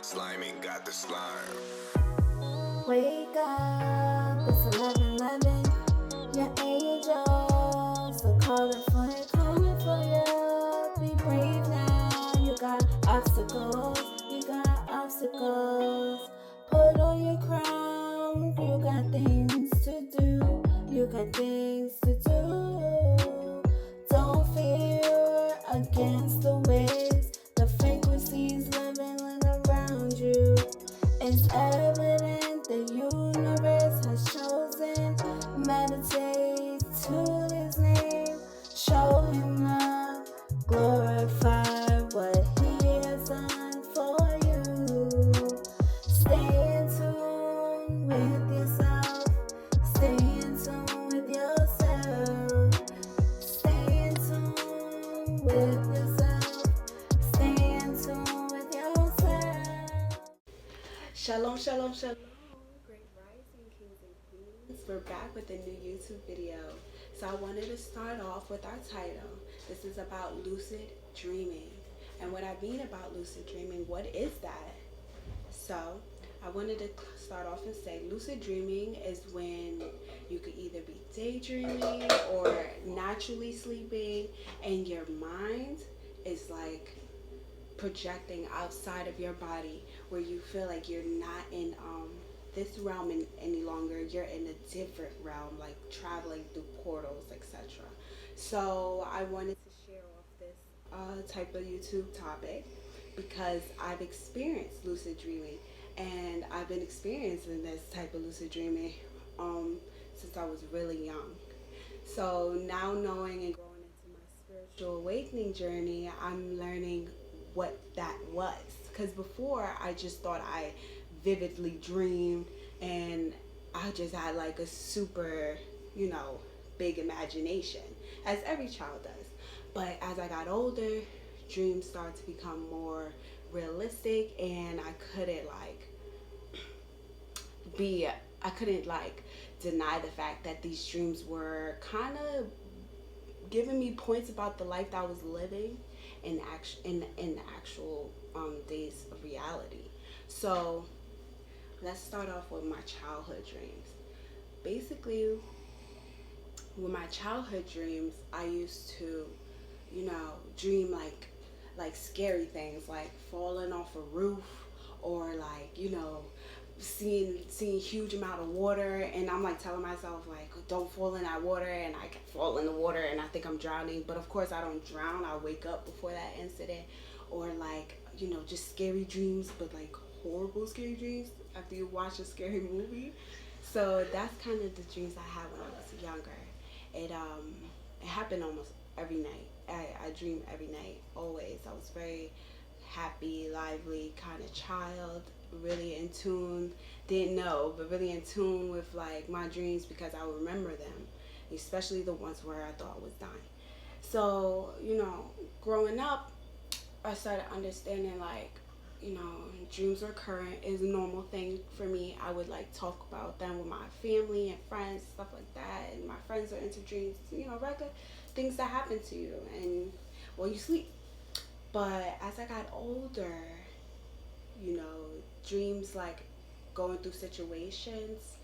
Sliming got the slime. Wake up, it's 11:11. Your angels are calling for you. Be brave now. You got obstacles. Put on your crown. You got things to do. Don't fear against the waves. The frequencies leveling around you. It's evident the universe has chosen. Meditate to his name. Show him love. Glorify what he has done for you. Stay in tune with yourself. Stay in tune with yourself. Stay in tune with yourself. Stay in tune with yourself. Shalom, shalom, shalom. Great rising kings and queens. We're back with a new YouTube video. So I wanted to start off with our title. This is about lucid dreaming. And what I mean about lucid dreaming, what is that? So I wanted to start off and say lucid dreaming is when you could either be daydreaming or naturally sleeping and your mind is like projecting outside of your body, where you feel like you're not in this realm any longer. You're in a different realm, like traveling through portals, etc. So I wanted to share off this type of YouTube topic because I've experienced lucid dreaming, and I've been experiencing this type of lucid dreaming since I was really young. So now, knowing and growing into my spiritual awakening journey, I'm learning what that was, because before I just thought I vividly dreamed and I just had like a super, big imagination, as every child does. But as I got older, dreams started to become more realistic, and I couldn't deny the fact that these dreams were kind of giving me points about the life that I was living in the actual days of reality. So let's start off with my childhood dreams. Basically, with my childhood dreams, I used to, dream like scary things, like falling off a roof, or seeing huge amount of water, and I'm like telling myself like, don't fall in that water, and I fall in the water and I think I'm drowning. But of course I don't drown. I wake up before that incident. Or just scary dreams, but like horrible scary dreams after you watch a scary movie. So that's kind of the dreams I had when I was younger. It happened almost every night. I dream every night, always. I was very happy, lively kind of child, really in tune, didn't know, but really in tune with like my dreams, because I remember them, especially the ones where I thought I was dying. So, growing up, I started understanding dreams were current, is a normal thing for me. I would like talk about them with my family and friends, stuff like that, and my friends are into dreams, regular things that happen to you and while you sleep. But as I got older, dreams like going through situations.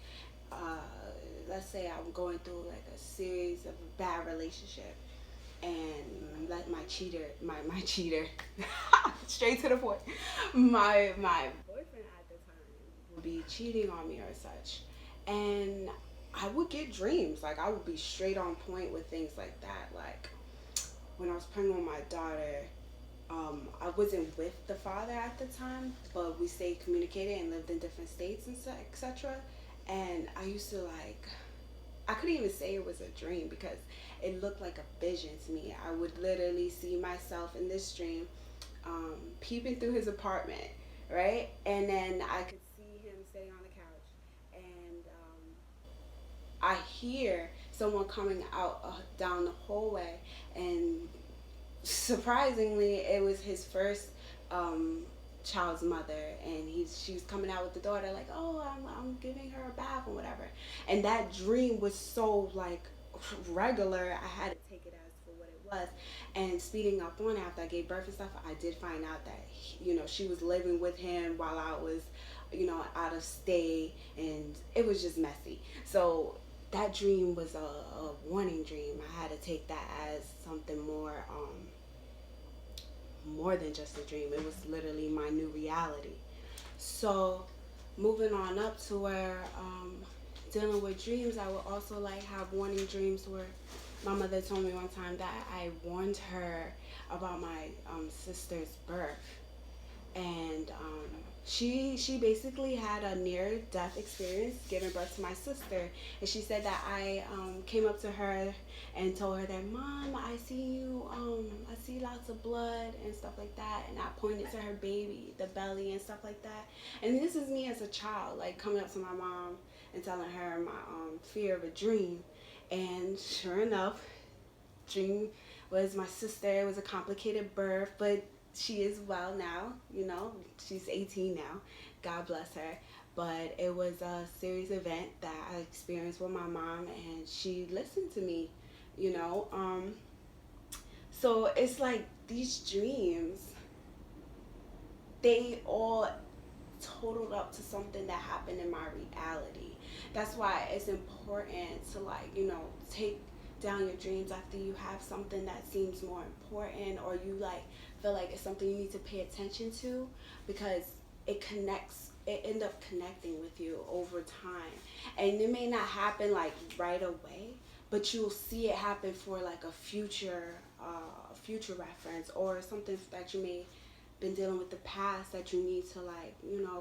Let's say I'm going through like a series of a bad relationship, and let my cheater, straight to the point, my boyfriend at the time would be cheating on me or such, and I would get dreams like I would be straight on point with things like that. Like when I was pregnant with my daughter, I wasn't with the father at the time, but we stayed communicated and lived in different states and etc. And I used to I couldn't even say it was a dream because it looked like a vision to me. I would literally see myself in this dream, peeping through his apartment, right? And then I could see him sitting on the couch, and I hear someone coming out down the hallway, and surprisingly, it was his first child's mother, and she was coming out with the daughter like, oh, I'm giving her a bath or whatever. And that dream was so like regular, I had to take it as for what it was. And speeding up on, after I gave birth and stuff, I did find out that she was living with him while I was out of state, and it was just messy. So that dream was a warning dream. I had to take that as something more than just a dream. It was literally my new reality. So moving on up to where dealing with dreams, I would also like have warning dreams where my mother told me one time that I warned her about my sister's birth. And she basically had a near death experience giving birth to my sister. And she said that I came up to her and told her that, Mom, I see you, I see lots of blood and stuff like that. And I pointed to her baby, the belly and stuff like that. And this is me as a child, like coming up to my mom and telling her my fear of a dream. And sure enough, dream was my sister. It was a complicated birth, but she is well now. She's 18 now. God bless her. But it was a serious event that I experienced with my mom, and she listened to me. you know um so it's like these dreams, they all totaled up to something that happened in my reality. That's why it's important to, like, take down your dreams after you have something that seems more important, or you like feel like it's something you need to pay attention to, because it end up connecting with you over time. And it may not happen like right away, but you'll see it happen for like a future reference, or something that you may been dealing with the past that you need to, like,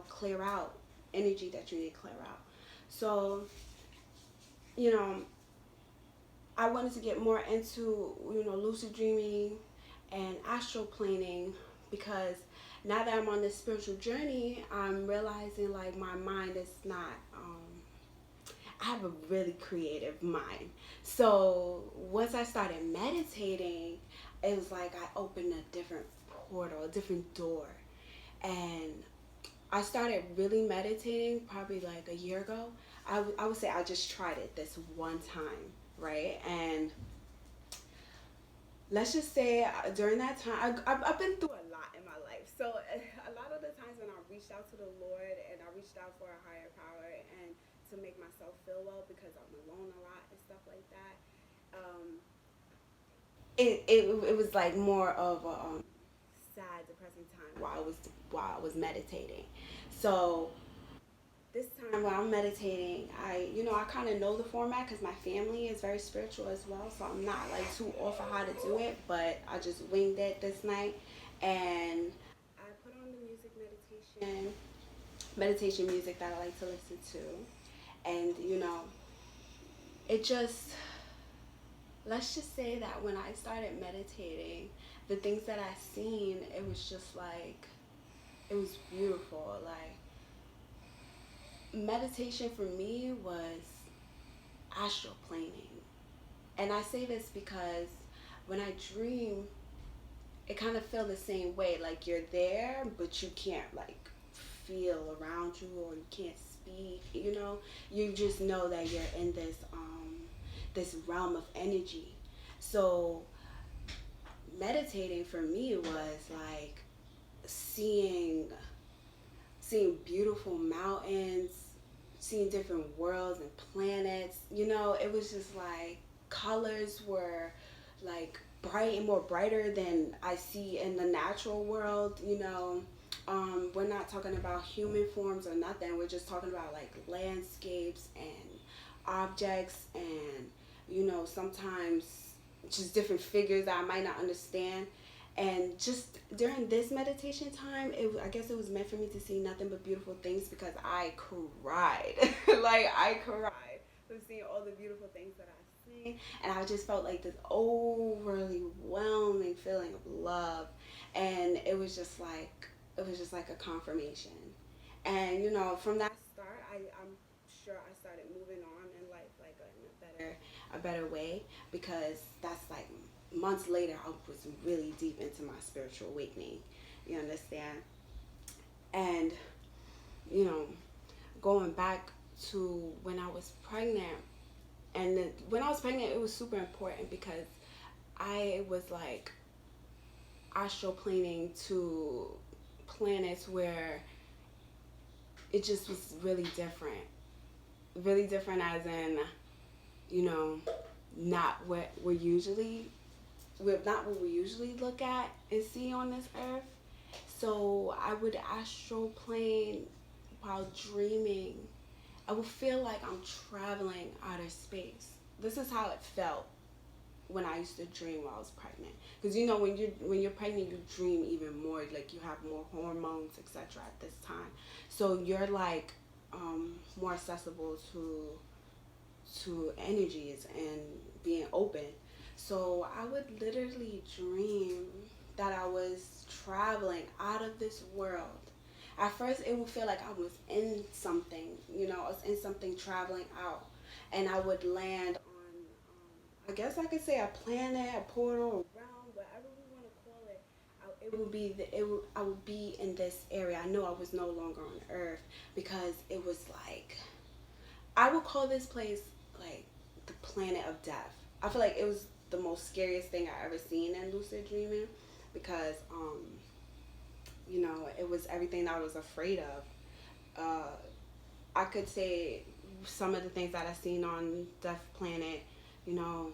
clear out, energy that you need to clear out. So, you know, I wanted to get more into, lucid dreaming and astral planing, because now that I'm on this spiritual journey, I'm realizing like my mind is not, I have a really creative mind. So once I started meditating, it was like I opened a different portal, a different door. And I started really meditating probably like a year ago. I would say I just tried it this one time, right? And let's just say during that time, I've been through a lot in my life. So a lot of the times when I reached out to the Lord and I reached out for a higher power and to make myself feel well, because I'm alone a lot and stuff like that, it was like more of a sad, depressing time while I was meditating. So this time while I'm meditating, I kind of know the format because my family is very spiritual as well. So I'm not like too off of how to do it, but I just winged it this night, and I put on the meditation music that I like to listen to, and it just, let's just say that when I started meditating, the things that I seen, it was just like, it was beautiful. Like, meditation for me was astral planing. And I say this because when I dream, it kind of feel the same way. Like, you're there, but you can't like feel around you, or you can't speak. You just know that you're in this realm of energy. So meditating for me was like seeing beautiful mountains, seeing different worlds and planets. It was just like colors were like bright and more brighter than I see in the natural world. We're not talking about human forms or nothing. We're just talking about like landscapes and objects, and sometimes just different figures that I might not understand. And just during this meditation time, I guess it was meant for me to see nothing but beautiful things, because I cried. Like, I cried from seeing all the beautiful things that I've seen. And I just felt like this overwhelming feeling of love. And it was just like a confirmation. And, from that start, I'm sure I started moving on in life like in a better way, because that's like months later I was really deep into my spiritual awakening. You understand? And, you know, going back to when I was pregnant, and when I was pregnant, it was super important because I was like astroplaning to planets where it just was really different. Really different as in, you know, not what we're usually not what we usually look at and see on this earth. So I would astral plane while dreaming. I would feel like I'm traveling outer space. This is how it felt when I used to dream while I was pregnant. Because you know when you're pregnant, you dream even more. Like you have more hormones, etc. At this time, so you're like more accessible to energies and being open. So I would literally dream that I was traveling out of this world. At first, it would feel like I was in something, I was in something traveling out. And I would land on, I guess I could say a planet, a portal, a realm, whatever we want to call it. I would be in this area. I know I was no longer on Earth because it was like, I would call this place like the planet of death. I feel like it was the most scariest thing I ever seen in lucid dreaming because it was everything I was afraid of. I could say some of the things that I seen on Death Planet, you know,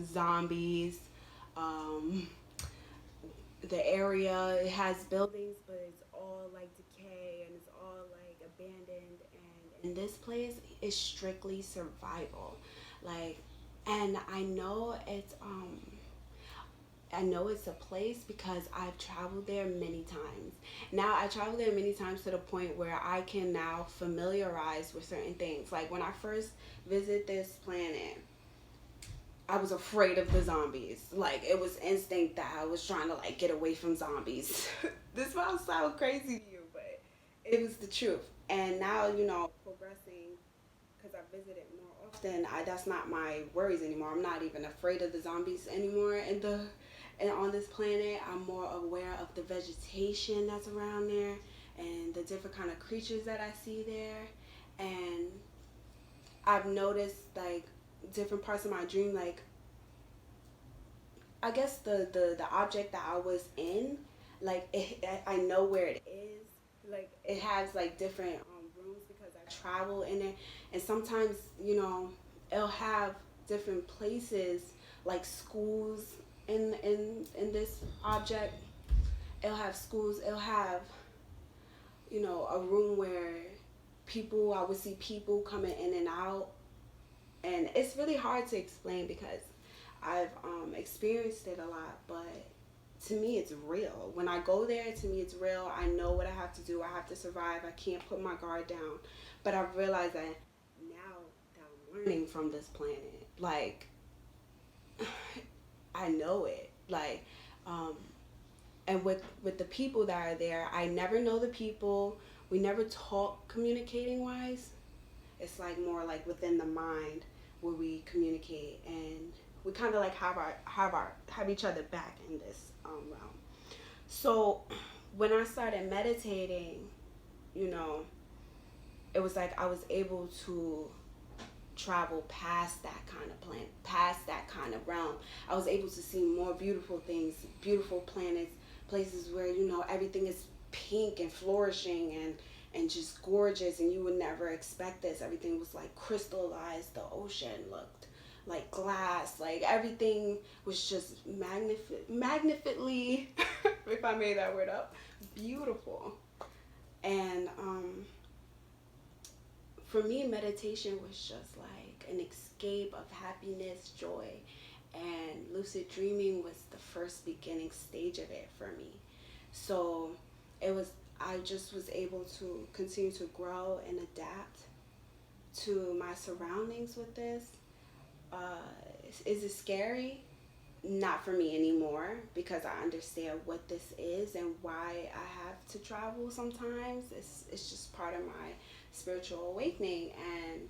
zombies. Um, the area, it has buildings, but it's all like decay and it's all like abandoned. And in this place, it's strictly survival. Like, and I know it's a place because I've traveled there many times. Now I traveled there many times to the point where I can now familiarize with certain things. Like when I first visit this planet, I was afraid of the zombies. Like it was instinct that I was trying to like get away from zombies. This might sound crazy to you, but it was the truth. And now, progressing because I visited more often, that's not my worries anymore. I'm not even afraid of the zombies anymore. And on this planet, I'm more aware of the vegetation that's around there and the different kind of creatures that I see there. And I've noticed like different parts of my dream, like I guess the object that I was in, like I know where it is. Like it has like different rooms because I travel in it, and sometimes it'll have different places like schools in this object. It'll have schools. It'll have a room where I would see people coming in and out, and it's really hard to explain because I've experienced it a lot, but to me it's real. When I go there, to me it's real. I know what I have to do. I have to survive. I can't put my guard down. But I've realized that now that I'm learning from this planet, like I know it. Like and with the people that are there, I never know the people. We never talk communicating wise. It's like more like within the mind where we communicate, and we kind of like have each other back in this realm. So when I started meditating, it was like I was able to travel past that kind of planet, past that kind of realm. I was able to see more beautiful things, beautiful planets, places where everything is pink and flourishing and just gorgeous, and you would never expect this. Everything was like crystallized. The ocean looked like glass. Like everything was just magnificently, if I made that word up, beautiful. And for me, meditation was just like an escape of happiness, joy, and lucid dreaming was the first beginning stage of it for me. So I just was able to continue to grow and adapt to my surroundings with this. Is it scary? Not for me anymore because I understand what this is and why I have to travel sometimes. It's just part of my spiritual awakening, and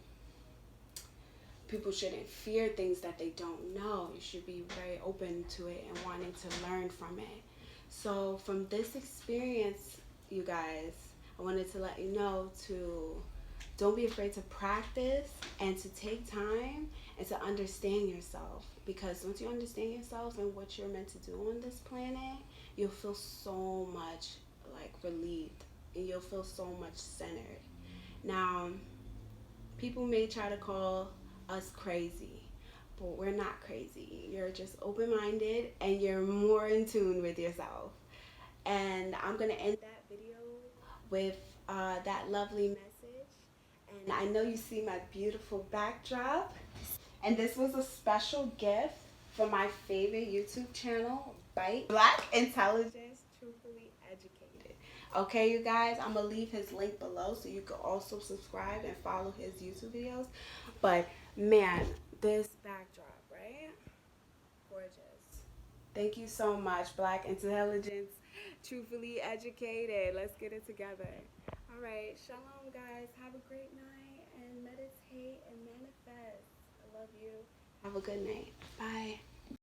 people shouldn't fear things that they don't know. You should be very open to it and wanting to learn from it. So from this experience, you guys, I wanted to let you know to don't be afraid to practice and to take time and to understand yourself, because once you understand yourself and what you're meant to do on this planet, you'll feel so much like relieved, and you'll feel so much centered. Now, people may try to call us crazy, but we're not crazy. You're just open-minded and you're more in tune with yourself. And I'm gonna end that video with that lovely message. And I know you see my beautiful backdrop. And this was a special gift from my favorite YouTube channel, Bite Black Intelligence, Truthfully Educated. Okay, you guys, I'm gonna leave his link below so you can also subscribe and follow his YouTube videos. But man, this backdrop, right? Gorgeous. Thank you so much, Black Intelligence, Truthfully Educated. Let's get it together. All right, shalom, guys. Have a great night and meditate and manifest. I love you. Have a good night. Bye.